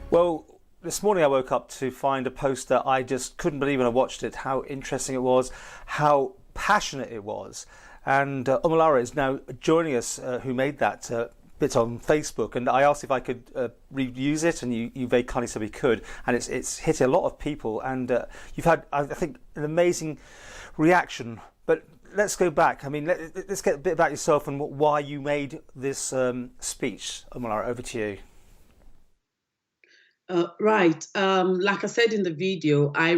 Well, this morning I woke up to find a post that I just couldn't believe when I watched it, how interesting it was, how passionate it was. And Omolara is now joining us, who made that bit on Facebook. And I asked if I could reuse it, and you very kindly said we could. And it's hit a lot of people. And you've had, I think, an amazing reaction. But let's go back. I mean, let's get a bit about yourself and why you made this speech. Omolara, over to you. Right. Like I said in the video, I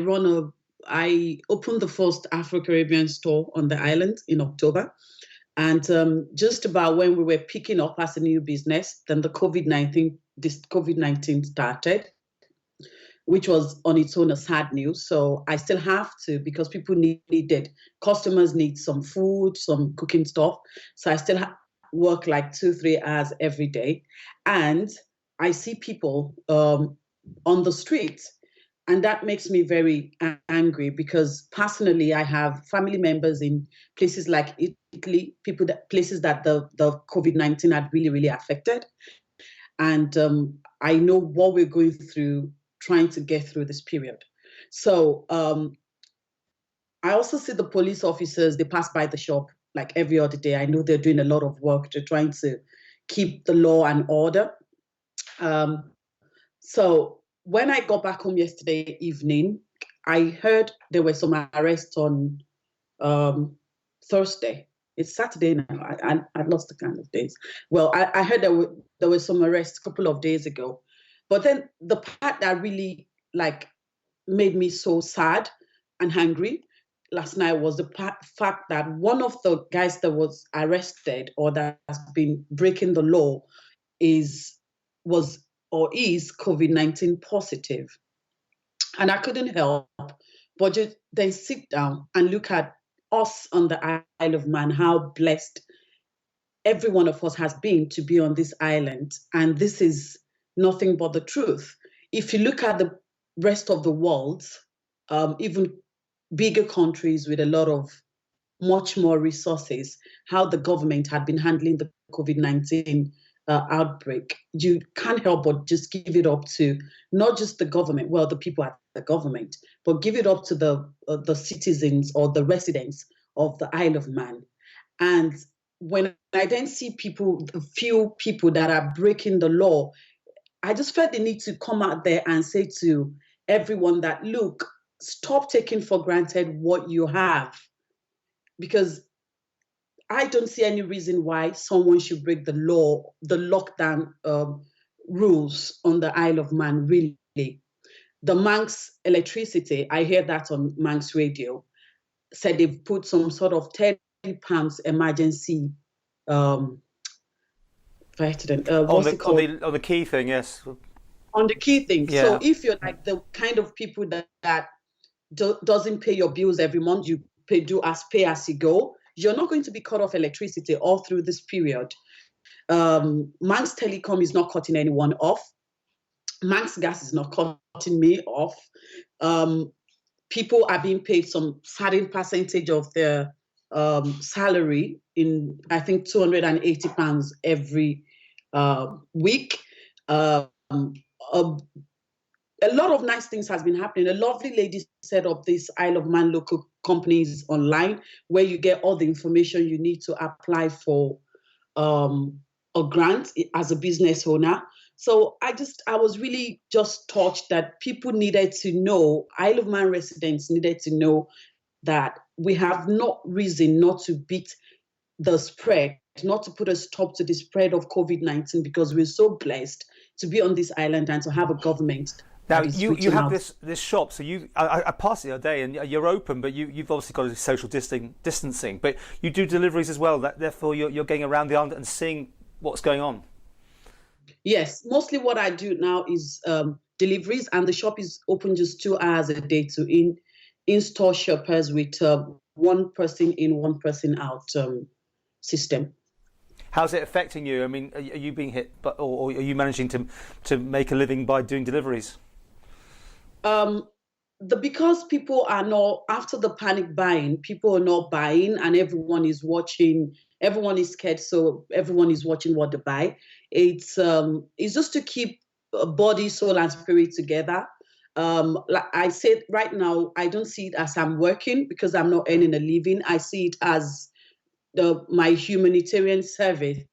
opened the first Afro-Caribbean store on the island in October. And just about when we were picking up as a new business, then this COVID-19 started, which was on its own a sad news. So I still have to, because people needed, customers need some food, some cooking stuff. So I still work like 2-3 hours every day. And I see people on the street, and that makes me very angry, because personally I have family members in places like Italy, places that the COVID-19 had really, really affected. And I know what we're going through trying to get through this period. So I also see the police officers, they pass by the shop like every other day. I know they're doing a lot of work. They're trying to keep the law and order. So when I got back home yesterday evening, I heard there were some arrests on Thursday. It's Saturday now. I lost the count of days. Well, I heard there were some arrests a couple of days ago. But then the part that really made me so sad and angry last night was the fact that one of the guys that was arrested, or that has been breaking the law, is COVID-19 positive. And I couldn't help but just then sit down and look at us on the Isle of Man, how blessed every one of us has been to be on this island. And this is nothing but the truth. If you look at the rest of the world, even bigger countries with a lot of much more resources, how the government had been handling the COVID-19 outbreak, you can't help but just give it up to not just the government, well, the people at the government, but give it up to the citizens or the residents of the Isle of Man. And when I then see a few people that are breaking the law, I just felt the need to come out there and say to everyone that, look, stop taking for granted what you have, because I don't see any reason why someone should break the law, the lockdown rules on the Isle of Man, really. The Manx electricity, I hear that on Manx radio, said they've put some sort of £30 emergency on the key thing, yes. On the key thing. Yeah. So if you're like the kind of people that doesn't pay your bills every month, you pay as you go, you're not going to be cut off electricity all through this period. Manx Telecom is not cutting anyone off. Manx Gas is not cutting me off. People are being paid some certain percentage of their salary in, I think, £280 every week. A lot of nice things has been happening. A lovely lady set up this Isle of Man local companies online, where you get all the information you need to apply for a grant as a business owner. So I was really just touched that people needed to know, Isle of Man residents needed to know that we have no reason not to beat the spread, not to put a stop to the spread of COVID-19, because we're so blessed to be on this island and to have a government. Now, you have this shop, so I passed it the other day, and you're open, but you've obviously got a social distancing, but you do deliveries as well, therefore you're going around the island and seeing what's going on. Yes, mostly what I do now is deliveries, and the shop is open just 2 hours a day to in-store shoppers with one person in, one person out system. How's it affecting you? I mean, are you being hit, or are you managing to make a living by doing deliveries? Because people are not, after the panic buying, people are not buying, and everyone is watching. Everyone is scared, so everyone is watching what they buy. It's just to keep body, soul, and spirit together. Like I said, right now, I don't see it as I'm working because I'm not earning a living. I see it as my humanitarian service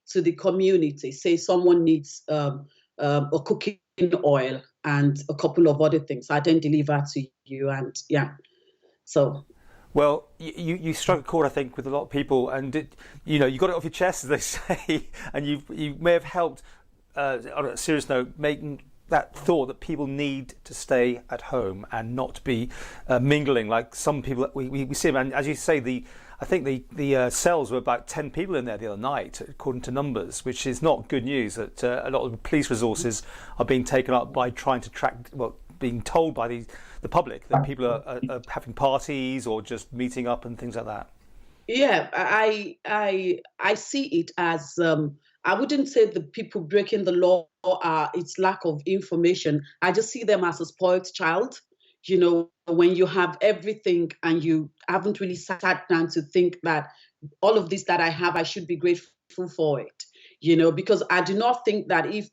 to the community. Say someone needs a cooking oil and a couple of other things. I then deliver to you, and yeah. So Well, you struck a chord, I think, with a lot of people, and you got it off your chest, as they say, and you may have helped. On a serious note, making that thought that people need to stay at home and not be mingling like some people. We see them, and as you say, I think the cells were about 10 people in there the other night, according to numbers, which is not good news. That a lot of the police resources are being taken up by trying to track, being told by the public that people are having parties or just meeting up and things like that. yeah, I see it as I wouldn't say the people breaking the law are it's lack of information. I just see them as a spoiled child. When you have everything and you haven't really sat down to think that all of this that I have, I should be grateful for it. Because I do not think that if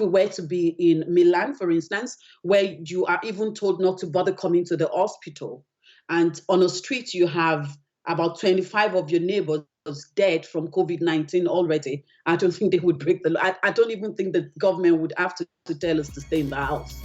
we were to be in Milan, for instance, where you are even told not to bother coming to the hospital, and on a street you have about 25 of your neighbors dead from COVID-19 already, I don't think they would break the law. I don't even think the government would have to tell us to stay in the house.